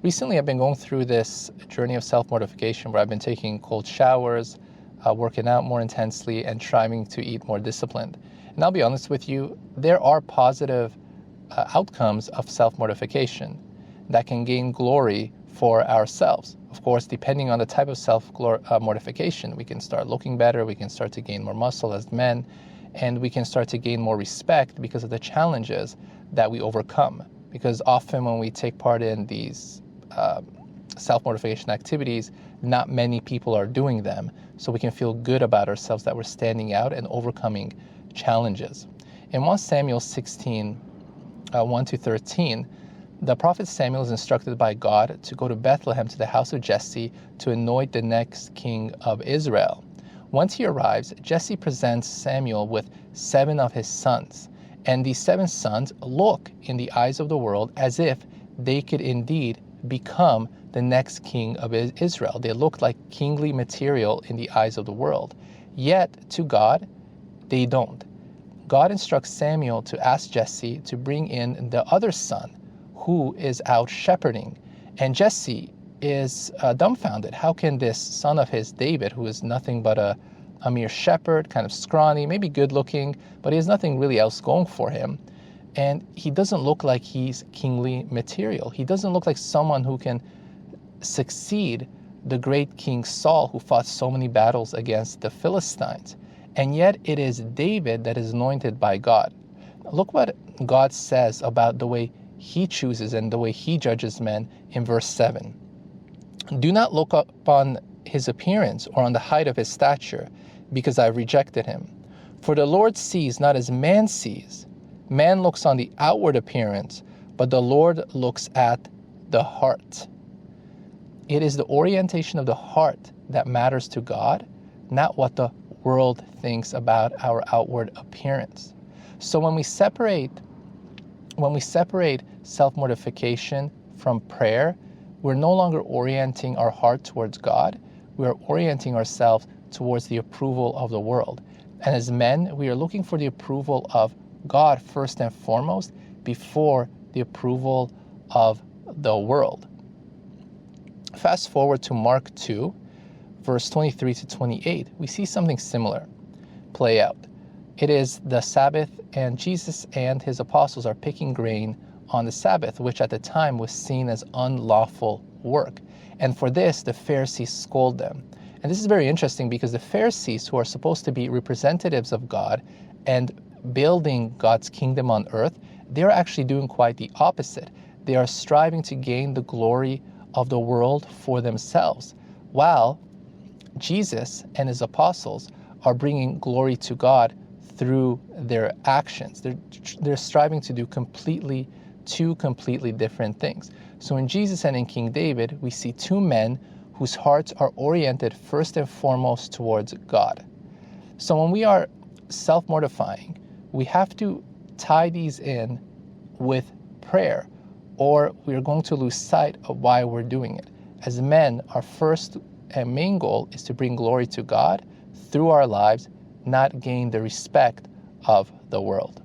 Recently, I've been going through this journey of self-mortification where I've been taking cold showers, working out more intensely, and trying to eat more disciplined. And I'll be honest with you, there are positive outcomes of self-mortification that can gain glory for ourselves. Of course, depending on the type of self-mortification, we can start looking better, we can start to gain more muscle as men, and we can start to gain more respect because of the challenges that we overcome. Because often when we take part in these self-mortification activities, not many people are doing them, so we can feel good about ourselves that we're standing out and overcoming challenges. In 1 Samuel 16, 1-13, the prophet Samuel is instructed by God to go to Bethlehem to the house of Jesse to anoint the next king of Israel. Once he arrives, Jesse presents Samuel with 7 of his sons, and these 7 sons look in the eyes of the world as if they could indeed become the next king of Israel. They look like kingly material in the eyes of the world. Yet, to God, they don't. God instructs Samuel to ask Jesse to bring in the other son who is out shepherding. And Jesse is dumbfounded. How can this son of his, David, who is nothing but a mere shepherd, kind of scrawny, maybe good looking, but he has nothing really else going for him. And he doesn't look like he's kingly material. He doesn't look like someone who can succeed the great King Saul, who fought so many battles against the Philistines. And yet it is David that is anointed by God. Look what God says about the way he chooses and the way he judges men in verse 7. Do not look upon his appearance or on the height of his stature, because I rejected him. For the Lord sees not as man sees. Man looks on the outward appearance, but the Lord looks at the heart. It is the orientation of the heart that matters to God, not what the world thinks about our outward appearance. So when we separate self-mortification from prayer, we're no longer orienting our heart towards God. We are orienting ourselves towards the approval of the world. And as men, we are looking for the approval of God first and foremost before the approval of the world. Fast forward to Mark 2, verse 23-28. We see something similar play out. It is the Sabbath, and Jesus and his apostles are picking grain on the Sabbath, which at the time was seen as unlawful work. And for this, the Pharisees scold them. And this is very interesting because the Pharisees, who are supposed to be representatives of God and building God's kingdom on earth, they're actually doing quite the opposite. They are striving to gain the glory of the world for themselves, while Jesus and his apostles are bringing glory to God through their actions. They're striving to do two completely different things. So in Jesus and in King David, we see 2 men whose hearts are oriented first and foremost towards God. So when we are self-mortifying, we have to tie these in with prayer, or we are going to lose sight of why we're doing it. As men, our first and main goal is to bring glory to God through our lives, not gain the respect of the world.